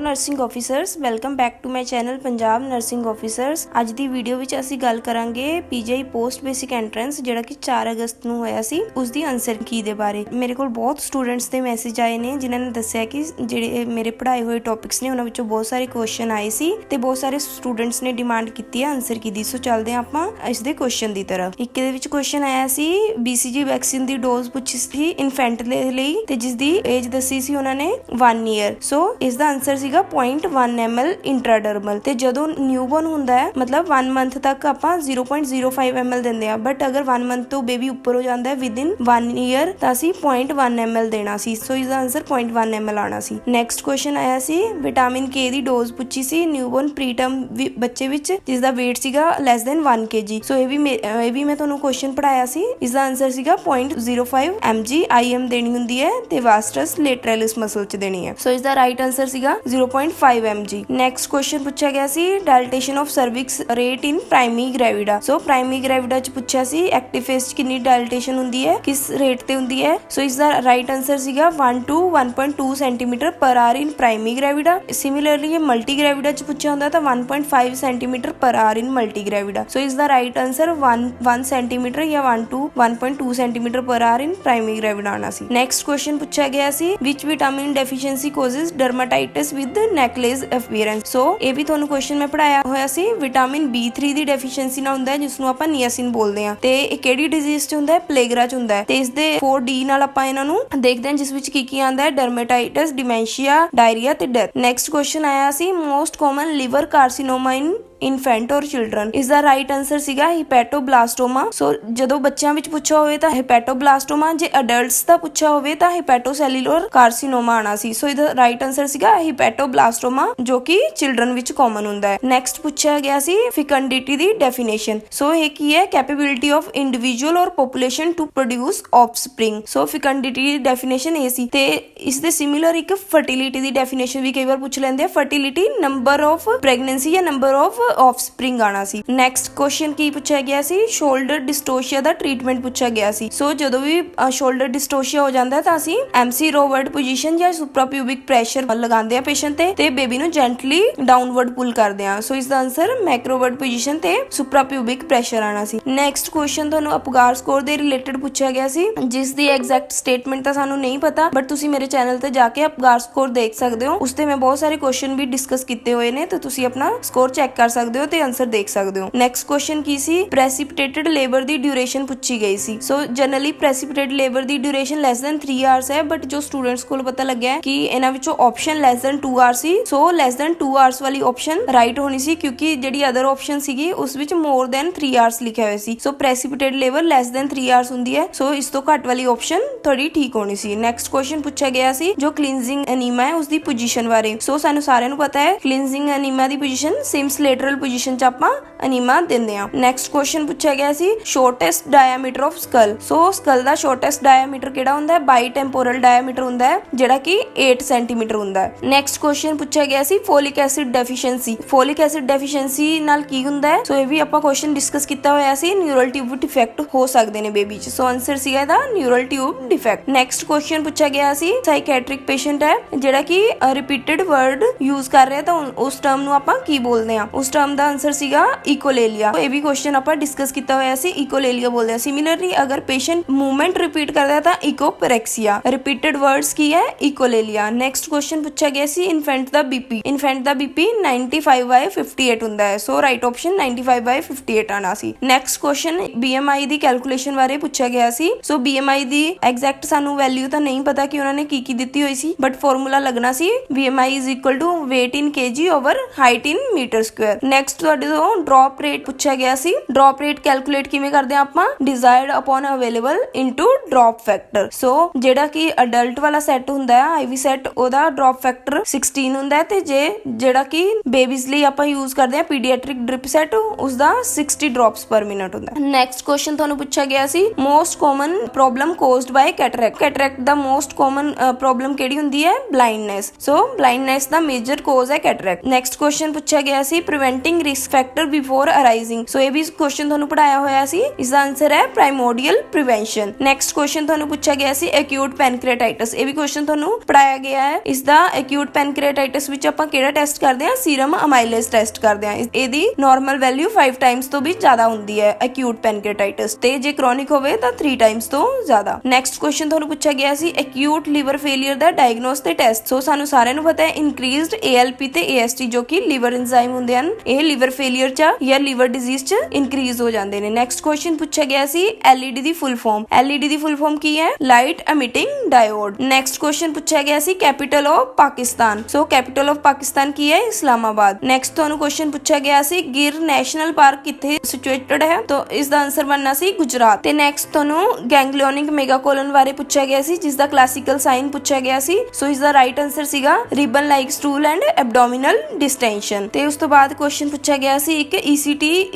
Nursing officers, welcome back to my channel Punjab nursing officers. ਅੱਜ ਦੀ video ਵਿੱਚ ਅਸੀਂ ਗੱਲ ਕਰਾਂਗੇ ਪੀਜੀਆਈ ਪੋਸਟ ਬੇਸਿਕ ਐਂਟਰੈਂਸ ਜਿਹੜਾ ਕਿ 4 ਅਗਸਤ ਨੂੰ ਹੋਇਆ ਸੀ, ਉਸ ਦੀ ਆਨਸਰ ਕੀ ਦੇ ਬਾਰੇ। ਮੇਰੇ ਕੋਲ ਬਹੁਤ ਸਟੂਡੈਂਟਸ ਦੇ ਮੈਸੇਜ ਆਏ ਨੇ ਜਿਨ੍ਹਾਂ ਨੇ ਦੱਸਿਆ ਕਿ ਜਿਹੜੇ ਮੇਰੇ ਪੜ੍ਹਾਏ ਹੋਏ ਟੌਪਿਕਸ ਨੇ ਉਹਨਾਂ ਵਿੱਚੋਂ ਬਹੁਤ ਸਾਰੇ ਕੁਐਸਚਨ ਆਏ ਸੀ ਤੇ ਬਹੁਤ ਸਾਰੇ ਸਟੂਡੈਂਟਸ ਨੇ ਡਿਮਾਂਡ ਕੀਤੀ ਹੈ ਆਨਸਰ ਕੀ ਦੀ। ਸੋ ਚੱਲਦੇ ਹਾਂ ਆਪਾਂ ਇਸ ਦੇ ਕੁਐਸਚਨ ਦੀ ਤਰਫ। ਇੱਕ ਦੇ ਵਿੱਚ ਕੁਐਸਚਨ ਆਇਆ ਸੀ BCG ਵੈਕਸੀਨ ਦੀ ਡੋਜ਼ ਪੁੱਛੀ ਸੀ ਇਨਫੈਂਟ ਦੇ ਲਈ ਤੇ ਜਿਸ ਦੀ ਏਜ ਦੱਸੀ ਸੀ ਉਹਨਾਂ ਨੇ 1 ਈਅਰ। ਸੋ ਇਸ ਦਾ ਆਨਸਰ ਸੀਗਾ 0.1 ml ਇੰਟਰਾਡਰਮਲ। ਤੇ ਜਦੋਂ ਨਿਊਬੋਰਨ ਹੁੰਦਾ ਹੈ ਮਤਲਬ 1 ਮੰਥ ਤੱਕ ਆਪਾਂ 0.05 ml ਦਿੰਦੇ ਆ, ਬਟ ਅਗਰ 1 ਮੰਥ ਤੋਂ ਬੇਬੀ ਉੱਪਰ ਹੋ ਜਾਂਦਾ ਹੈ ਵਿਦਿਨ 1 ਈਅਰ ਤਾਂ ਅਸੀਂ 0.1 ml ਦੇਣਾ ਸੀ। ਸੋ ਇਸ ਦਾ ਆਨਸਰ 0.1 ml ਆਣਾ ਸੀ। ਨੈਕਸਟ ਕੁਐਸਚਨ ਆਇਆ ਸੀ ਵਿਟਾਮਿਨ K ਦੀ ਡੋਜ਼ ਪੁੱਛੀ ਸੀ ਨਿਊਬੋਰਨ ਪ੍ਰੀਟਰਮ ਬੱਚੇ ਵਿੱਚ ਜਿਸ ਦਾ weight ਸੀਗਾ less than 1 kg। ਸੋ ਇਹ ਵੀ ਮੈਂ ਤੁਹਾਨੂੰ ਕੁਐਸਚਨ ਪੜਾਇਆ ਸੀ। ਇਸ ਦਾ ਆਨਸਰ ਸੀਗਾ 0.05 mg IM ਦੇਣੀ ਹੁੰਦੀ ਹੈ ਤੇ ਵਾਸਟਸ ਲੇਟਰਲਿਸ ਮਸਲ ਚ ਦੇਣੀ ਹੈ। ਸੋ ਇਸ ਦਾ ਰਾਈਟ ਆਨਸਰ ਸੀਗਾ 0.5 mg। ਨੈਕਸਟ ਕੁਐਸਚਨ ਪੁੱਛਿਆ ਗਿਆ ਸੀ dilatation of cervix rate in primary gravida. So primary gravida ਚ ਪੁੱਛਿਆ ਸੀ ਐਕਟਿਵ ਫੇਸ ਚ ਕਿੰਨੀ ਡਾਇਲੇਟੇਸ਼ਨ ਹੁੰਦੀ ਹੈ, ਕਿਸ ਰੇਟ ਤੇ ਹੁੰਦੀ ਹੈ। ਸੋ ਇਸ ਦਾ ਰਾਈਟ ਆਨਸਰ ਸੀਗਾ 1 to 1.2 cm per hour in primary gravida। Similarly ਇਹ ਮਲਟੀ ਗ੍ਰੈਵਿਡਾ ਚ ਪੁੱਛਿਆ ਹੁੰਦਾ ਤਾਂ 1.5 cm per hour in multi gravida। ਸੋ ਇਸ ਦਾ ਰਾਈਟ ਆਨਸਰ 1 cm ਜਾਂ 1 to 1.2 cm per hour in primary gravida ਆਣਾ ਸੀ। ਨੈਕਸਟ ਕੁਐਸਚਨ ਪੁੱਛਿਆ ਗਿਆ ਸੀ which vitamin deficiency causes dermatitis with necklace appearance। ਸੋ ਇਹ ਵੀ ਤੁਹਾਨੂੰ ਕੁਐਸਚਨ ਮੈਂ ਪੜਾਇਆ ਹੋਇਆ ਸੀ। ਵਿਟਾਮਿਨ B3 ਦੀ ਡੈਫੀਸ਼ੀਐਂਸੀ ਨਾਲ ਹੁੰਦਾ ਹੈ ਜਿਸ ਨੂੰ ਆਪਾਂ ਨਿਆਸਿਨ ਬੋਲਦੇ ਹਾਂ ਤੇ ਇਹ ਕਿਹੜੀ ਡਿਜ਼ੀਜ਼ ਚ ਹੁੰਦਾ ਹੈ, ਪਲੇਗਰਾ ਚ ਹੁੰਦਾ ਹੈ। ਤੇ ਇਸ ਦੇ 4D ਨਾਲ ਆਪਾਂ ਇਹਨਾਂ ਨੂੰ ਦੇਖਦੇ ਹਾਂ ਜਿਸ ਵਿੱਚ ਕੀ ਆਂਦਾ ਹੈ, ਡਰਮੇਟਾਈਟਸ, ਡਿਮੈਂਸ਼ੀਆ, ਡਾਇਰੀਆ ਤੇ ਡੈਥ। ਨੈਕਸਟ ਕੁਐਸਚਨ ਆਇਆ ਸੀ ਮੋਸਟ ਕਾਮਨ ਲਿਵਰ ਕਾਰਸੀਨੋਮਾ ਇਨ ਇਨਫੈਂਟ ਔਰ ਚਿਲਡਰਨ। ਇਸ ਦਾ ਰਾਈਟ ਆਨਸਰ ਸੀਗਾ ਹੀਪੈਟੋਬਲਾਸਟੋਮਾ। ਸੋ ਜਦੋਂ ਬੱਚਿਆਂ ਵਿੱਚ ਪੁੱਛਿਆ ਹੋਵੇ ਤਾਂ ਹੀਪੈਟੋਬਲਾਸਟੋਮਾ, ਜੇ ਅਡਲਟਸ ਦਾ ਪੁੱਛਿਆ ਹੋਵੇ ਤਾਂ ਹੀਪੈਟੋਸੈਲੂਲਰ ਕਾਰਸੀਨੋਮਾ ਆਣਾ ਸੀ। ਸੋ ਇਹਦਾ ਰਾਈਟ ਆਨਸਰ ਸੀਗਾ ਹੀਪੈਟੋਬਲਾਸਟੋਮਾ ਜੋ ਕਿ ਚਿਲਡਰਨ ਵਿੱਚ ਕਾਮਨ ਹੁੰਦਾ ਹੈ। ਨੈਕਸਟ ਪੁੱਛਿਆ ਗਿਆ ਸੀ ਫਿਕੰਡਿਟੀ ਦੀ ਡੈਫੀਨੇਸ਼ਨ। ਸੋ ਇਹ ਕੀ ਹੈ, ਕੈਪੇਬਿਲਿਟੀ ਆਫ ਇੰਡੀਵਿਜੂਅਲ ਔਰ population to produce ਆਫਸਪ੍ਰਿੰਗ। So ਫਿਕੰਡਿਟੀ the definition ਇਹ ਸੀ ਤੇ ਇਸ ਦੇ ਸਿਮਿਲਰ ਇੱਕ ਫਰਟੀਲਿਟੀ ਦੀ ਡੈਫੀਨੇਸ਼ਨ ਵੀ ਕਈ ਵਾਰ ਪੁੱਛ ਲੈਂਦੇ ਆ। ਫਰਟੀਲਿਟੀ ਨੰਬਰ ਆਫ ਪ੍ਰੈਗਨੈਂਸੀ ਜਾਂ ਨੰਬਰ ਆਫ ਆਫਸਪ੍ਰਿੰਗ ਆਣਾ ਸੀ। ਨੈਕਸਟ ਕੁਐਸਚਨ ਕੀ ਪੁੱਛਿਆ ਗਿਆ ਸੀ, ਸ਼ੋਲਡਰ ਡਿਸਟੋਸ਼ੀਆ ਦਾ ਟ੍ਰੀਟਮੈਂਟ ਪੁੱਛਿਆ ਗਿਆ ਸੀ। ਸੋ ਜਦੋਂ ਵੀ ਸ਼ੋਲਡਰ ਡਿਸਟੋਸ਼ੀਆ ਹੋ ਜਾਂਦਾ ਤਾਂ ਅਸੀਂ MC ਰੋਵਰਡ ਪੋਜੀਸ਼ਨ ਜਾਂ ਸੁਪਰਾਪਿਊਬਿਕ ਪ੍ਰੈਸ਼ਰ ਲਗਾਉਂਦੇ ਆ ਪੇਸ਼ੈਂਟ ਤੇ ਬੇਬੀ ਨੂੰ ਜੈਂਟਲੀ ਡਾਊਨਵਰਡ ਪੁਲ ਕਰਦੇ ਆ। ਸੋ ਇਸ ਦਾ ਆਨਸਰ ਮੈਕਰੋਵਰਡ ਪੋਜੀਸ਼ਨ ਤੇ ਸੁਪਰਾਪਿਊਬਿਕ ਪ੍ਰੈਸ਼ਰ ਆਣਾ ਸੀ। ਨੈਕਸਟ ਕੁਐਸਚਨ ਤੁਹਾਨੂੰ ਅਪਗਾਰ ਸਕੋਰ ਦੇ ਰਿਲੇਟਡ ਪੁੱਛਿਆ ਗਿਆ ਸੀ ਜਿਸ ਦੀ ਐਗਜ਼ੈਕਟ ਸਟੇਟਮੈਂਟ ਤਾਂ ਸਾਨੂੰ ਨਹੀਂ ਪਤਾ, ਬਟ ਤੁਸੀਂ ਮੇਰੇ ਚੈਨਲ ਤੇ ਜਾ ਕੇ ਅਪਗਾਰ ਸਕੋਰ ਦੇਖ ਸਕਦੇ ਹੋ। ਉਸ ਤੇ ਮੈਂ ਬਹੁਤ ਸਾਰੇ ਕੁਐਸਚਨ ਵੀ ਡਿਸਕਸ ਕੀਤੇ ਹੋਏ ਨੇ ਤੇ ਤੁਸੀਂ ਆਪਣਾ ਸਕੋਰ ਚੈੱਕ ਕਰ ਸਕਦੇ ਹੋ ਤੇ ਆਨਸਰ ਦੇਖ ਸਕਦੇ ਹੋ। ਨੈਕਸਟ ਕੁਐਸਚਨ ਕੀ ਸੀ, ਪ੍ਰੈਸਿਪਿਟੇਟਡ ਲੇਬਰ ਦੀ ਡਿਊਰੇਸ਼ਨ ਪੁੱਛੀ ਗਈ ਸੀ। ਸੋ ਜਨਰਲੀ ਪ੍ਰੈਸਿਪਿਟੇਟਡ ਲੇਬਰ ਦੀ ਡਿਊਰੇਸ਼ਨ ਲੈਸ ਦੈਨ 3 ਆਵਰਸ ਹੈ, ਬਟ ਜੋ ਸਟੂਡੈਂਟਸ ਕੋਲ ਪਤਾ ਲੱਗਿਆ ਕਿ ਇਹਨਾਂ ਵਿੱਚੋਂ ਆਪਸ਼ਨ ਲੈਸ ਦੈਨ 2 ਆਵਰਸ ਸੀ। ਸੋ ਲੈਸ ਦੈਨ 2 ਆਵਰਸ ਵਾਲੀ ਆਪਸ਼ਨ ਰਾਈਟ ਹੋਣੀ ਸੀ ਕਿਉਂਕਿ ਜਿਹੜੀ ਅਦਰ ਆਪਸ਼ਨ ਸੀਗੀ ਉਸ ਵਿੱਚ ਮੋਰ ਦੈਨ 3 ਆਵਰਸ ਲਿਖਿਆ ਹੋਇਆ ਸੀ। ਸੋ ਪ੍ਰੈਸਿਪਿਟੇਟਡ ਲੇਬਰ ਲੈਸ ਦੈਨ 3 ਆਵਰਸ ਹੁੰਦੀ ਹੈ। ਸੋ ਇਸ ਤੋਂ ਘੱਟ ਵਾਲੀ ਆਪਸ਼ਨ ਥੋੜੀ ਠੀਕ ਹੋਣੀ ਸੀ। ਨੈਕਸਟ ਕੁਐਸਚਨ ਪੁੱਛਿਆ ਗਿਆ ਸੀ ਜੋ ਕਲੀਨਜ਼ਿੰਗ ਅਨੀਮਾ ਹੈ ਉਸ ਦੀ ਪੋਜੀਸ਼ਨ ਬਾਰੇ। ਸੋ ਸਾਨੂੰ ਸਾਰਿਆਂ ਨੂੰ ਪਤਾ ਹੈ ਕਲੀਨਜ਼ਿੰਗ ਅਨੀਮਾ ਦੀ ਪੋਜੀਸ਼ਨ ਸਿਮਸ ਲੇਟਰਲ ਪੋਜੀਸ਼ਨ ਚ ਆਪਾਂ ਅਨੀਮਾ ਦਿੰਦੇ ਆ। ਨੈਕਸਟ ਕੁਐਸਚਨ ਪੁੱਛਿਆ ਗਿਆ ਸੀ ਸ਼ੋਰਟੈਸਟ ਡਾਇਆਮੀਟਰ ਆਫ ਸਕਲ। ਸੋ ਸਕਲ ਦਾ ਸ਼ੋਰਟੈਸਟ ਡਾਇਆਮੀਟਰ ਕਿਹੜਾ ਹੁੰਦਾ ਹੈ, ਬਾਈ ਟੈਂਪੋਰਲ ਡਾਇਆਮੀਟਰ ਹੁੰਦਾ ਹੈ ਜਿਹੜਾ ਕਿ 8 ਸੈਂਟੀਮੀਟਰ ਹੁੰਦਾ ਹੈ। ਨੈਕਸਟ ਕੁਐਸਚਨ ਪੁੱਛਿਆ ਗਿਆ ਸੀ folic acid deficiency. Folic acid deficiency ਨਾਲ ਕੀ ਹੁੰਦਾ ਹੈ, ਸੋ ਇਹ ਵੀ ਆਪਾਂ ਕੁਐਸਚਨ ਡਿਸਕਸ ਕੀਤਾ ਹੋਇਆ ਸੀ। ਨਿਊਰਲ ਟਿਊਬ ਡਿਫੈਕਟ ਹੋ ਸਕਦੇ ਨੇ ਬੇਬੀ ਚ। ਸੋ ਆਨਸਰ ਸੀਗਾ ਇਹਦਾ neural tube defect. Next question ਪੁੱਛਿਆ ਗਿਆ ਸੀ ਸਾਈਕੈਟ੍ਰਿਕ ਪੇਸ਼ੈਂਟ ਹੈ ਜਿਹੜਾ ਕਿ ਰਿਪੀਟਡ ਵਰਡ ਯੂਜ਼ ਕਰ ਰਿਹਾ ਤਾਂ ਉਸ ਟਰਮ ਨੂੰ ਆਪਾਂ ਕੀ ਬੋਲਦੇ ਆ। ਉਸ ਟਰਮ ਦਾ ਆਨਸਰ ਸੀਗਾ ਇਕੋਲੇਲੀਆ। ਇਹ ਵੀ ਕੁਐਸਚਨ ਆਪਾਂ ਡਿਸਕਸ ਕੀਤਾ ਹੋਇਆ ਸੀ, ਇਕੋਲੇਲੀਆ ਬੋਲਦੇ ਆ। ਸਿਮਿਲਰਲੀ ਅਗਰ ਪੇਸ਼ੈਂਟ ਮੂਵਮੈਂਟ ਰਿਪੀਟ ਕਰਦਾ ਹੈ ਤਾਂ ਇਕੋਪਰੈਕਸੀਆ। ਰਿਪੀਟਡ ਵਰਡਸ ਕੀ ਹੈ, ਇਕੋਲੇਲੀਆ। ਨੈਕਸਟ ਕੁਐਸਚਨ ਪੁੱਛਿਆ ਗਿਆ ਸੀ ਇਨਫੈਂਟ ਦਾ ਬੀਪੀ। ਇਨਫੈਂਟ ਦਾ ਬੀਪੀ 95/58 ਹੁੰਦਾ ਹੈ। ਸੋ ਰਾਈਟ ਆਪਸ਼ਨ 95/58 ਆਣਾ ਸੀ। ਨੈਕਸਟ ਕੁਐਸਚਨ BMI ਦੀ ਕੈਲਕੂਲੇਸ਼ਨ ਬਾਰੇ ਪੁੱਛਿਆ ਗਿਆ ਸੀ। ਸੋ BMI ਦੀ ਐਗਜ਼ੈਕਟ ਸਾਨੂੰ ਵੈਲਿਊ ਤਾਂ ਨਹੀਂ ਪਤਾ ਕਿ ਉਹਨਾਂ ਨੇ ਕੀ ਦਿੱਤੀ ਹੋਈ ਸੀ, ਬਟ ਫਾਰਮੂਲਾ ਲੱਗਣਾ ਸੀ BMI weight in kg over height in meter square। Next ਤੁਹਾਡੇ ਤੋਂ ਡ੍ਰੌਪ ਰੇਟ ਪੁੱਛਿਆ ਗਿਆ ਸੀ। ਡ੍ਰੌਪ ਰੇਟ ਕੈਲਕੂਲੇਟ ਕਿਵੇਂ ਕਰਦੇ ਆ ਆਪਾਂ, desired upon available into drop factor. So ਜਿਹੜਾ ਕਿ ਅਡਲਟ ਵਾਲਾ ਸੈੱਟ ਹੁੰਦਾ ਹੈ IV ਸੈੱਟ, ਉਹਦਾ ਡ੍ਰੌਪ ਫੈਕਟਰ 16 ਹੁੰਦਾ ਹੈ ਤੇ ਜਿਹੜਾ ਕਿ ਬੇਬੀਜ਼ ਲਈ ਆਪਾਂ ਯੂਜ਼ ਕਰਦੇ ਆ ਪੀਡੀਆਟ੍ਰਿਕ ਡ੍ਰਿਪ ਸੈੱਟ, ਉਸਦਾ 60 ਡ੍ਰੌਪਸ ਪਰ ਮਿੰਟ ਹੁੰਦਾ ਹੈ। ਨੈਕਸਟ ਕੁਐਸਚਨ ਤੁਹਾਨੂੰ ਪੁੱਛਿਆ ਗਿਆ ਸੀ ਮੋਸਟ ਕਾਮਨ ਪ੍ਰੋਬਲਮ ਕੋਜ਼ਡ ਬਾਈ ਕੈਟਰੈਕਟ। ਕੈਟਰੈਕਟ ਦਾ ਮੋਸਟ ਕਾਮਨ ਪ੍ਰੋਬਲਮ ਕਿਹੜੀ ਹੁੰਦੀ ਹੈ, ਬਲਾਈਂਡਨੈਸ। ਸੋ ਬਲਾਈਂਡਨੈਸ ਦਾ ਮੇਜਰ ਕੋਜ਼ ਹੈ ਕੈਟਰੈਕਟ। ਨੈਕਸਟ ਕੁਐਸਚਨ ਪੁੱਛਿਆ ਗਿਆ ਸੀ ਪ੍ਰੀਵੈਂਟ ਪ੍ਰੀਵੈਂਟਿੰਗ ਰਿਸਕ ਫੈਕਟਰ ਬਿਫੋਰ ਅਰਾਈਜ਼ਿੰਗ। ਸੋ ਇਹ ਵੀ ਕੁਐਸਚਨ ਤੁਹਾਨੂੰ ਪੜਾਇਆ ਹੋਇਆ ਸੀ। ਇਸ ਦਾ ਆਨਸਰ ਹੈ ਪ੍ਰਾਇਮੋਰਡੀਅਲ ਪ੍ਰੀਵੈਂਸ਼ਨ। ਨੈਕਸਟ ਕੁਐਸਚਨ ਤੁਹਾਨੂੰ ਪੁੱਛਿਆ ਗਿਆ ਸੀ ਐਕਿਊਟ ਪੈਨਕ੍ਰੀਆਟਾਈਟਿਸ। ਇਹ ਵੀ ਕੁਐਸਚਨ ਤੁਹਾਨੂੰ ਪੜਾਇਆ ਗਿਆ ਹੈ। ਇਸ ਦਾ ਐਕਿਊਟ ਪੈਨਕ੍ਰੀਆਟਾਈਟਿਸ ਵਿੱਚ ਆਪਾਂ ਕਿਹੜਾ ਟੈਸਟ ਕਰਦੇ ਹਾਂ? ਸੀਰਮ ਅਮਾਈਲੇਜ਼ ਟੈਸਟ ਕਰਦੇ ਹਾਂ। ਇਹਦੀ ਨਾਰਮਲ ਵੈਲਿਊ 5 ਟਾਈਮਸ ਤੋਂ ਵੀ ਜ਼ਿਆਦਾ ਹੁੰਦੀ ਹੈ ਐਕਿਊਟ ਪੈਨਕ੍ਰੀਆਟਾਈਟਿਸ ਤੇ ਜੇ ਕ੍ਰੋਨਿਕ ਹੋਵੇ ਤਾਂ 3 ਟਾਈਮਸ ਤੋਂ ਜ਼ਿਆਦਾ। ਨੈਕਸਟ ਕੁਐਸਚਨ ਤੁਹਾਨੂੰ ਪੁੱਛਿਆ ਗਿਆ ਸੀ ਐਕਿਊਟ ਲੀਵਰ ਫੇਲਿਅਰ ਦਾ ਡਾਇਗਨੋਸ ਤੇ ਟੈਸਟ। ਸੋ ਸਾਨੂੰ ਸਾਰਿਆਂ ਨੂੰ ਪਤਾ ਹੈ ਇਨਕਰੀਜ਼ਡ ALP ਤੇ AST ਜੋ ਕਿ ਲੀਵਰ ਐਂਜ਼ਾਈਮ ਹੁੰਦੇ ਹਨ, ਇਹ ਲੀਵਰ ਫੇਲਿਅਰ ਚ ਜਾਂ ਲੀਵਰ ਡਿਜ਼ੀਜ਼ ਚ ਇਨਕਰੀਜ਼ ਹੋ ਜਾਂਦੇ ਨੇ। ਨੈਕਸਟ ਕੁਐਸਚਨ ਪੁੱਛਿਆ ਗਿਆ ਸੀ LED ਦੀ ਫੁੱਲ ਫਾਰਮ। LED ਦੀ ਫੁੱਲ ਫਾਰਮ ਕੀ ਹੈ? Light emitting diode. Next question ਪੁੱਛਿਆ ਗਿਆ ਸੀ capital of Pakistan. So capital of Pakistan ਕੀ ਹੈ? ਇਸਲਾਮਾਬਾਦ। ਨੈਕਸਟ ਤੁਹਾਨੂੰ ਕੁਐਸਚਨ ਪੁੱਛਿਆ ਗਿਆ ਸੀ ਗਿਰ ਨੈਸ਼ਨਲ ਪਾਰਕ ਕਿੱਥੇ ਸਿਚੁਏਟਡ ਹੈ? ਤਾਂ ਇਸ ਦਾ ਆਨਸਰ ਬਣਨਾ ਸੀ ਗੁਜਰਾਤ। ਤੇ ਨੈਕਸਟ ਤੁਹਾਨੂੰ ਗੈਂਗਲੀਓਨਿਕ ਮੈਗਾਕੋਲਨ ਬਾਰੇ ਪੁੱਛਿਆ ਗਿਆ ਸੀ ਜਿਸ ਦਾ ਕਲਾਸਿਕਲ ਸਾਈਨ ਪੁੱਛਿਆ ਗਿਆ ਸੀ। ਸੋ ਇਸ ਦਾ ਰਾਈਟ ਆਨਸਰ ਸੀਗਾ ribbon like stool and abdominal distension. ਤੇ ਉਸ ਤੋਂ ਬਾਅਦ ਕੁਐਸਚਨ ਪੁੱਛਿਆ ਗਿਆ ਸੀ ਇੱਕ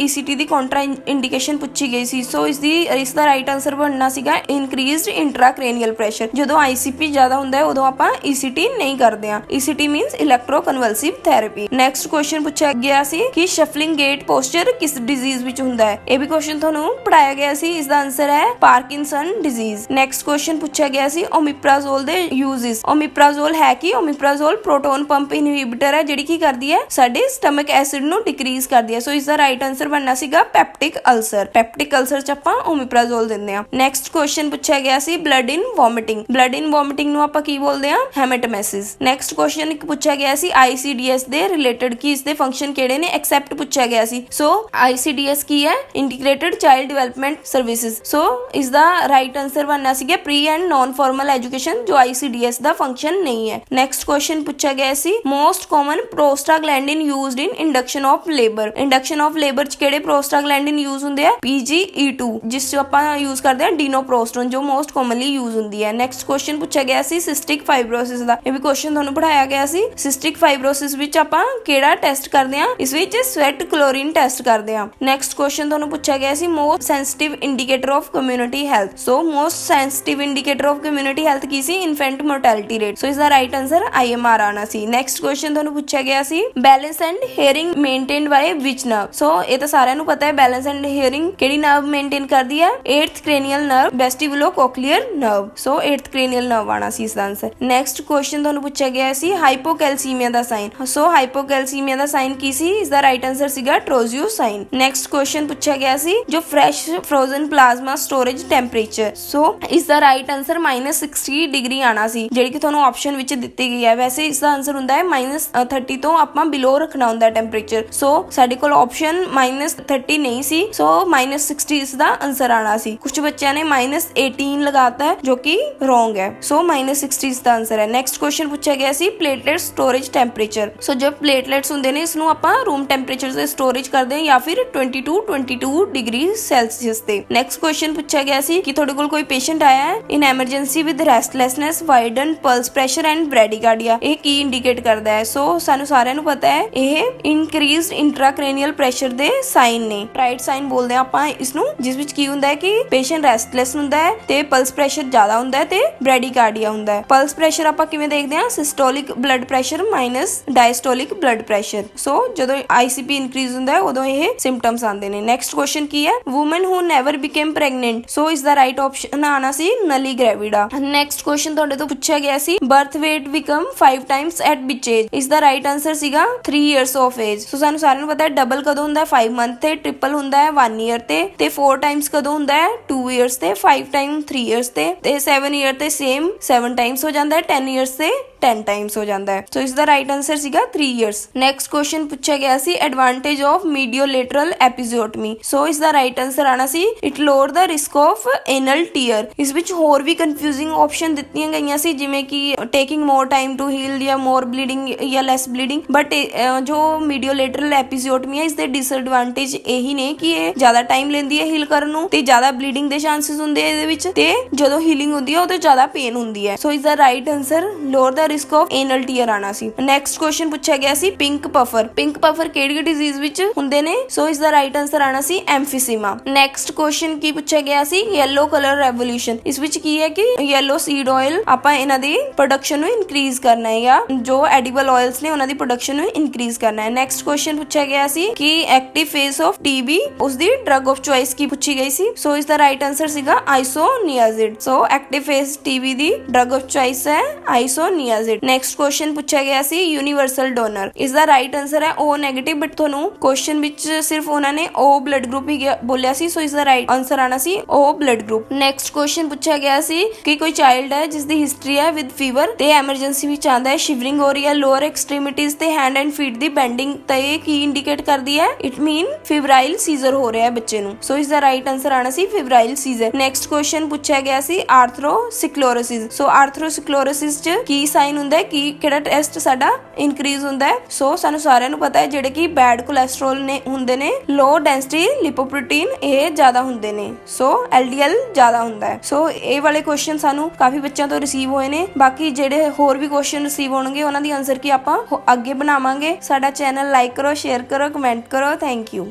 ECT ਦੀ ਕਾਉਂਟਰ ਇੰਡੀਕੇਸ਼ਨ ਪੁੱਛੀ ਗਈ ਸੀ। ਸੋ ਇਸ ਦਾ ਰਾਈਟ ਆਨਸਰ ਬਣਨਾ ਸੀਗਾ ਇਨਕਰੀਜ਼ਡ ਇੰਟਰਾਕ੍ਰੇਨੀਅਲ ਪ੍ਰੈਸ਼ਰ। ਜਦੋਂ ICP ਜ਼ਿਆਦਾ ਹੁੰਦਾ ਹੈ ਉਦੋਂ ਆਪਾਂ ECT ਨਹੀਂ ਕਰਦੇ ਹਾਂ। ECT means electroconvulsive therapy. Next question ਪੁੱਛਿਆ ਗਿਆ ਸੀ ਕਿ ਸ਼ਫਲਿੰਗ ਗੇਟ ਪੋਸਚਰ ਕਿਸ ਡਿਜ਼ੀਜ਼ ਵਿੱਚ ਹੁੰਦਾ ਹੈ? ਇਹ ਵੀ ਕੁਐਸਚਨ ਤੁਹਾਨੂੰ ਪੜਾਇਆ ਗਿਆ ਸੀ। ਇਸ ਦਾ ਆਨਸਰ ਹੈ ਪਾਰਕਿੰਸਨ ਡਿਜ਼ੀਜ਼। ਨੈਕਸਟ ਕੁਐਸਚਨ ਪੁੱਛਿਆ ਗਿਆ ਸੀ ਓਮਿਪਰਾਜ਼ੋਲ ਦੇ ਯੂਜ਼ਸ। ਓਮਿਪਰਾਜ਼ੋਲ ਹੈ ਕੀ? ਓਮਿਪਰਾਜ਼ੋਲ ਪ੍ਰੋਟੋਨ ਪੰਪ ਇਨਹਿਬਿਟਰ ਹੈ ਜਿਹੜੀ ਕੀ ਕਰਦੀ ਹੈ? ਸਾਡੇ ਸਟਮਕ ਐਸਿਡ ਨੂੰ ਡਿਕਰੀਜ਼ ਕਰਦੀ ਹੈ। ਸੋ ਇਸ ਦਾ ਰਾਈਟ ਆਨਸਰ ਬਣਨਾ ਸੀਗਾ ਪੈਪਟਿਕ ਅਲਸਰ। ਪੈਪਟਿਕ ਅਲਸਰ ਚ ਆਪਾਂ ਓਮਿਪਰਾਜ਼ੋਲ ਦਿੰਦੇ ਹਾਂ। ਨੈਕਸਟ ਕੁਐਸਚਨ ਪੁੱਛਿਆ ਗਿਆ ਸੀ ਬਲੱਡ ਇਨ ਵੋਮਿਟਿੰਗ। ਬਲੱਡ ਇਨ ਵੋਮਿਟਿੰਗ ਨੂੰ ਆਪਾਂ ਕੀ ਬੋਲਦੇ ਹਾਂ? ਹੈਮੇਟੋਮੈਸਿਸ। ਨੈਕਸਟ ਕੁਐਸਚਨ ਇੱਕ ਪੁੱਛਿਆ ਗਿਆ ਸੀ ICDS ਦੇ ਰਿਲੇਟਡ ਕੀ ਇਸ ਦੇ ਫੰਕਸ਼ਨ ਕਿਹੜੇ ਨੇ? ਐਕਸੈਪਟ ਪੁੱਛਿਆ ਗਿਆ ਸੀ। ਸੋ ICDS ਕੀ ਹੈ? Integrated child development services. So ਇਸ ਦਾ ਰਾਈਟ ਆਨਸਰ ਬਣਨਾ ਸੀਗਾ pre and non formal education ਜੋ ICDS ਦਾ ਫੰਕਸ਼ਨ ਨਹੀਂ ਹੈ। ਨੈਕਸਟ ਕੁਐਸਚਨ ਪੁੱਛਿਆ ਗਿਆ ਸੀ most common prostaglandin used in induction of labour. Induction of labour ਚ ਕਿਹੜੇ ਪ੍ਰੋਸਟਾਗਲੈਂਡਿਨ ਯੂਜ਼ ਹੁੰਦੇ ਆ? PGE2 ਜਿਸ ਚ ਆਪਾਂ ਯੂਜ਼ ਕਰਦੇ ਹਾਂ ਡਿਨੋਪ੍ਰੋਸਟੋਨ ਜੋ ਮੋਸਟ ਕਾਮਨਲੀ ਯੂਜ਼ ਹੁੰਦੀ ਹੈ। ਨੈਕਸਟ ਕੁਐਸਚਨ ਪੁੱਛਿਆ ਗਿਆ ਸੀ ਸਿਸਟਿਕ ਫਾਈਬਰੋਸਿਸ ਦਾ। ਇਹ ਵੀ ਕੁਐਸਚਨ ਤੁਹਾਨੂੰ ਪੜਾਇਆ ਗਿਆ ਸੀ। ਸਿਸਟਿਕ ਫਾਈਬਰੋਸਿਸ ਵਿੱਚ ਆਪਾਂ ਕਿਹੜਾ ਟੈਸਟ ਕਰਦੇ ਹਾਂ? ਇਸ ਵਿੱਚ ਸਵੈਟ ਕਲੋਰੀਨ ਟੈਸਟ ਕਰਦੇ ਹਾਂ। ਨੈਕਸਟ ਕੁਐਸਚਨ ਤੁਹਾਨੂੰ ਪੁੱਛਿਆ ਗਿਆ ਸੀ most sensitive indicator of community health. So most sensitive indicator of community health ਕੀ ਸੀ? Infant mortality rate. ਸੋ ਇਸ ਦਾ ਰਾਈਟ ਆਨਸਰ IMR ਆਣਾ ਸੀ। ਨੈਕਸਟ ਕੁਐਸਚਨ ਤੁਹਾਨੂੰ ਪੁੱਛਿਆ ਗਿਆ ਸੀ balance and hearing maintained by which nerve. So ਇਹ ਤਾਂ ਸਾਰਿਆਂ ਨੂੰ ਪਤਾ ਹੈ ਬੈਲੈਂਸ ਐਂਡ ਹੀਅਰਿੰਗ ਕਿਹੜੀ ਨਰਵ ਮੇਨਟੇਨ ਕਰਦੀ ਹੈ? 8th cranial nerve vestibulocochlear nerve। ਸੋ 8th cranial nerve ਆਣਾ ਸੀ ਇਸ ਦਾ ਆਨਸਰ। ਨੈਕਸਟ ਕੁਐਸਚਨ ਤੁਹਾਨੂੰ ਪੁੱਛਿਆ ਗਿਆ ਸੀ ਹਾਈਪੋਕੈਲਸੀਮੀਆ ਦਾ ਸਾਈਨ। ਸੋ ਹਾਈਪੋਕੈਲਸੀਮੀਆ ਦਾ ਸਾਈਨ ਕੀ ਸੀ? ਇਸ ਦਾ ਰਾਈਟ ਆਨਸਰ ਸੀਗਾ ਟ੍ਰੋਜ਼ਿਓ ਸਾਈਨ। ਨੈਕਸਟ ਕੁਐਸਚਨ ਪੁੱਛਿਆ ਗਿਆ ਸੀ ਜੋ fresh frozen plasma storage temperature. So ਇਸ ਦਾ ਰਾਈਟ ਆਨਸਰ -60 ਡਿਗਰੀ ਆਣਾ ਸੀ ਜਿਹੜੀ ਕਿ ਤੁਹਾਨੂੰ ਆਪਸ਼ਨ ਵਿੱਚ ਦਿੱਤੀ ਗਈ ਹੈ। ਵੈਸੇ ਇਸ ਦਾ ਆਨਸਰ ਹੁੰਦਾ ਹੈ -30 ਤੋਂ ਆਪਾਂ ਬਿਲੋ ਰੱਖਣਾ ਹੁੰਦਾ ਟੈਂਪਰੇਚਰ। ਸੋ ਸਾਡੇ ਕੋਲ ਆਪਸ਼ਨ -30 ਨਹੀਂ ਸੀ। ਸੋ -60 ਇਸ ਦਾ ਆਨਸਰ ਆਣਾ ਸੀ। ਕੁਝ ਬੱਚਿਆਂ ਨੇ -18 ਲਗਾਤਾ ਹੈ ਜੋ ਕਿ ਰੋਂਗ ਹੈ। ਸੋ -60 ਇਸ ਦਾ ਆਨਸਰ ਹੈ। ਨੈਕਸਟ ਕੁਐਸਚਨ ਪੁੱਛਿਆ ਗਿਆ ਸੀ ਪਲੇਟਲੇਟ ਸਟੋਰੇਜ ਟੈਂਪਰੇਚਰ। ਸੋ ਜਦ ਪਲੇਟਲੇਟਸ ਹੁੰਦੇ ਨੇ ਇਸ ਨੂੰ ਆਪਾਂ ਰੂਮ ਟੈਂਪਰੇਚਰ ਤੇ ਸਟੋਰੇਜ ਕਰਦੇ ਹਾਂ ਜਾਂ ਫਿਰ 22 ਡਿਗਰੀ ਸੈਲਸੀਅਸ ਤੇ। ਨੈਕਸਟ ਕੁਐਸਚਨ ਪੁੱਛਿਆ ਗਿਆ ਸੀ ਕਿ ਤੁਹਾਡੇ ਕੋਲ ਕੋਈ ਪੇਸ਼ੈਂਟ ਆਇਆ ਹੈ in emergency with restlessness widen pulse pressure and bradycardia. ਇਹ ਕੀ ਇੰਡੀਕੇਟ ਕਰਦਾ ਹੈ? ਸੋ ਸਾਨੂੰ ਸਾਰਿਆਂ ਨੂੰ ਪਤਾ ਹੈ ਇਹ ਇਨਕਰੀਜ਼ਡ ਇੰਟਰਾਕ੍ਰੇਨੀਅਲ ਪ੍ਰੈਸ਼ਰ ਦੇ ਸਾਈਨ ਨੇ। ਰਾਈਟ ਸਾਈਨ ਬੋਲਦੇ ਆ ਆਪਾਂ ਇਸ ਨੂੰ ਜਿਸ ਵਿੱਚ ਕੀ ਹੁੰਦਾ ਹੈ ਕਿ ਪੇਸ਼ੈਂਟ ਰੈਸਟਲੈਸ ਹੁੰਦਾ ਹੈ ਤੇ ਪਲਸ ਪ੍ਰੈਸ਼ਰ ਜ਼ਿਆਦਾ ਹੁੰਦਾ ਹੈ ਤੇ ਬ੍ਰੈਡੀਕਾਰਡੀਆ ਹੁੰਦਾ ਹੈ। ਪਲਸ ਪ੍ਰੈਸ਼ਰ ਆਪਾਂ ਕਿਵੇਂ ਦੇਖਦੇ ਹਾਂ? Systolic blood pressure minus diastolic blood pressure. So ਜਦੋਂ ICP ਇਨਕਰੀਜ਼ ਹੁੰਦਾ ਹੈ ਉਦੋਂ ਇਹ ਸਿੰਪਟਮਸ ਆਉਂਦੇ ਨੇ। ਨੈਕਸਟ ਕੁਐਸਚਨ ਕੀ ਹੈ? ਵੂਮਨ ਹੂ ਨੈਵਰ ਬਿਕੇਮ ਪ੍ਰੈਗਨੈਂਟ। ਸੋ ਇਸ ਦਾ ਰਾਈਟ ਆਪਸ਼ਨ ਆਣਾ ਸੀ ਨਲੀ ਗ੍ਰੈਵਿਡਾ। ਨੈਕਸਟ ਕੁਐਸਚਨ ਤੁਹਾਡੇ ਤੋਂ ਪੁੱਛਿਆ ਗਿਆ ਸੀ birth weight become 5 times at which age। ਇਸ ਦਾ ਰਾਈਟ ਆਨਸਰ ਸੀਗਾ 3 years of age। ਸੋ ਸਾਨੂੰ ਸਾਰਿਆਂ ਨੂੰ ਪਤਾ ਹੈ ਡਬਲ ਕਦੋਂ ਹੁੰਦਾ ਹੈ? 5 ਮੰਥ ਤੇ। ਟ੍ਰਿਪਲ ਹੁੰਦਾ ਹੈ 1 year ਤੇ 4 ਟਾਈਮਸ ਕਦੋਂ ਹੁੰਦਾ ਹੈ? 2 years ਤੇ। 5 ਟਾਈਮ 3 years ਤੇ 7 year ਤੇ ਸੇਮ 7 ਟਾਈਮਸ ਹੋ ਜਾਂਦਾ ਹੈ। 10 years ਤੇ 10 ਟਾਈਮਸ ਹੋ ਜਾਂਦਾ ਹੈ। ਸੋ ਇਸ ਦਾ ਰਾਈਟ ਆਨਸਰ ਸੀਗਾ 3 years। ਨੈਕਸਟ ਕੁਐਸਚਨ ਪੁੱਛਿਆ ਗਿਆ ਸੀ ਐਡਵਾਂਟੇਜ ਆਫ ਮੀਡੀਓਲੇਟਰਲ ਐਪੀਜ਼ੋਟਮੀ। ਸੋ ਇਸ ਦਾ ਰਾਈਟ ਆਨਸਰ ਆਣਾ ਸੀ it lower the risk of anal tear. ਇਸ ਵਿੱਚ ਹੋਰ ਵੀ ਕਨਫਿਊਜ਼ਿੰਗ ਆਪਸ਼ਨ ਦਿੱਤੀਆਂ ਗਈਆਂ ਸੀ ਜਿਵੇਂ ਕਿ taking more time to heal ਜਾਂ ਮੋਰ ਬਲੀਡਿੰਗ ਜਾਂ ਲੈਸ ਬਲੀਡਿੰਗ। ਬਟ ਜੋ ਮੀਡੀਓਲੇਟਰਲ ਐਪੀਜ਼ੋਟਮੀ ਹੈ ਇਸ ਦੇ ਡਿਸਐਡਵਾਂਟੇਜ ਇਹੀ ਨੇ ਕਿ ਇਹ ਜ਼ਿਆਦਾ ਟਾਈਮ ਲੈਂਦੀ ਹੈ ਹੀਲ ਕਰਨ ਨੂੰ ਤੇ ਜ਼ਿਆਦਾ ਬਲੀਡਿੰਗ ਦੇ ਚਾਂਸਸ ਹੁੰਦੇ ਆ ਇਹਦੇ ਵਿੱਚ ਤੇ ਜਦੋਂ ਹੀਲਿੰਗ ਹੁੰਦੀ ਹੈ ਉਹ ਤੇ ਜ਼ਿਆਦਾ ਪੇਨ ਹੁੰਦੀ ਹੈ। ਸੋ ਇਸ ਦਾ right answer lower the risk of anal tear ਆਣਾ ਸੀ। ਨੈਕਸਟ ਕੁਐਸਚਨ ਪੁੱਛਿਆ ਗਿਆ ਸੀ ਪਿੰਕ ਪਫਰ ਕਿਹੜੀ ਡਿਜ਼ੀਜ਼ ਵਿੱਚ ਹੁੰਦੇ ਨੇ? ਸੋ ਇਸ ਦਾ ਰਾਈਟ ਆਨਸਰ ਆਣਾ ਸੀ ਐਮਫੀਸੀਮਾ। ਨੈਕਸਟ ਕੁਐਸਚਨ ਕੀ ਪੁੱਛਿਆ ਗਿਆ ਸੀ? Yellow colour revolution. ਇਸ ਵਿੱਚ ਕੀ ਹੈ ਕਿ ਯੈਲੋ ਸੀਡ ਆਇਲ ਆਪਾਂ ਇਹਨਾਂ ਦੀ ਪ੍ਰੋਡਕਸ਼ਨ ਨੂੰ ਇਨਕਰੀਜ਼ ਕਰਨਾ ਹੈ ਜਾਂ ਜੋ ਐਡੀਬਲ ਆਇਲਸ ਨੇ ਉਹਨਾਂ ਦੀ ਪ੍ਰੋਡਕਸ਼ਨ ਨੂੰ ਇਨਕਰੀਜ਼ ਕਰਨਾ ਹੈ। ਨੈਕਸਟ ਕੁਐਸਚਨ ਪੁੱਛਿਆ ਗਿਆ ਸੀ ਕਿ ਐਕਟਿਵ ਫੇਸ ਆਫ ਟੀਬੀ ਉਸ ਦੀ ਡਰਗ ਆਫ ਚੁਆਇਸ ਕੀ ਪੁੱਛੀ ਗਈ ਸੀ? ਸੋ ਇਸ ਦਾ ਰਾਈਟ ਆਨਸਰ ਸੀਗਾ ਆਈਸੋਨੀਆਜ਼ਿਡ। ਸੋ active face TB the drug of choice ਹੈ ਆਈਸੋਨੀਆਜ਼ਿਡ। ਨੈਕਸਟ ਕੁਐਸਚਨ ਪੁੱਛਿਆ ਗਿਆ ਸੀ ਯੂਨੀਵਰਸਲ ਡੋਨਰ। ਇਸ ਦਾ ਰਾਈਟ ਆਨਸਰ ਹੈ O ਨੈਗੇਟਿਵ, ਬਟ ਤੁਹਾਨੂੰ ਕੁਐਸਚਨ ਵਿੱਚ ਸਿਰਫ ਉਹਨਾਂ ਨੇ O ਬਲੱਡ ਗਰੁੱਪ ਹੀ ਬੋਲਿਆ ਸੀ। ਸੋ ਇਸ ਦਾ ਰਾਈਟ ਆਨਸਰ ਆਣਾ ਸੀ O blood group. Next question ਪੁੱਛਿਆ ਗਿਆ ਸੀ ਕਿ ਕੋਈ ਚਾਈਲਡ ਹੈ ਜਿਸ ਦੀ ਹਿਸਟਰੀ ਹੈ ਵਿਦ ਫੀਵਰ ਤੇ ਐਮਰਜੈਂਸੀ ਵਿੱਚ ਆਂਦਾ ਹੈ, ਸ਼ਿਵਰਿੰਗ ਹੋ ਰਹੀ ਹੈ, ਲੋਅਰ ਐਕਸਟ੍ਰੀਮਿਟੀਜ਼ ਤੇ hand and feet the bending, ਤਾਂ ਇਹ ਕੀ ਇੰਡੀਕੇਟ ਕਰਦੀ ਹੈ? ਇਟ ਮੀਨ ਫਿਬਰਾਈਲ ਸੀਜ਼ਰ ਹੋ ਰਿਹਾ ਹੈ ਬੱਚੇ ਨੂੰ। ਸੋ ਇਸ ਦਾ ਰਾਈਟ ਆਨਸਰ ਆਣਾ ਸੀ ਫਿਬਰਾਈਲ ਸੀਜ਼ਰ। ਨੈਕਸਟ ਕੁਐਸਚਨ ਪੁੱਛਿਆ ਗਿਆ ਸੀ ਆਰਥਰੋਸਕਲੇਰੋਸਿਸ। ਸੋ ਆਰਥਰੋਸਕਲੇਰੋਸਿਸ ਚ ਕੀ ਸਾਈਨ ਹੁੰਦਾ ਹੈ, ਕੀ ਕਿਹੜਾ ਟੈਸਟ ਸਾਡਾ ਇਨਕਰੀਜ਼ ਹੁੰਦਾ ਹੈ? ਸੋ ਸਾਨੂੰ ਸਾਰਿਆਂ ਨੂੰ ਪਤਾ ਹੈ ਜਿਹੜੇ ਕਿ ਬੈਡ ਕੋਲੇਸਟ੍ਰੋਲ ਨੇ ਹੁੰਦੇ ਨੇ, ਲੋ ਡੈਂਸਿਟੀ ਲਿਪੋਪ੍ਰੋਟੀਨ ਇਹ ਜ਼ਿਆਦਾ ਹੁੰਦੇ ਨੇ, ਸੋ LDL ਜ਼ਿਆਦਾ ਹੁੰਦਾ ਹੈ। ਸੋ ਇਹ ਵਾਲੇ ਕੁਐਸਚਨ ਸਾਨੂੰ ਕਾਫੀ ਬੱਚਿਆਂ ਤੋਂ ਰਿਸੀਵ ਹੋਏ ਨੇ। ਬਾਕੀ ਜਿਹੜੇ ਹੋਰ ਵੀ ਕੁਐਸਚਨ ਰਿਸੀਵ ਹੋਣਗੇ ਉਹਨਾਂ ਦੀ ਆਨਸਰ ਕੀ ਆਪਾਂ ਅੱਗੇ ਬਣਾਵਾਂਗੇ। ਸਾਡਾ ਚੈਨਲ ਲਾਈਕ ਕਰੋ, ਸ਼ੇਅਰ ਕਰੋ, ਕਮੈਂਟ ਕਰੋ। Thank you.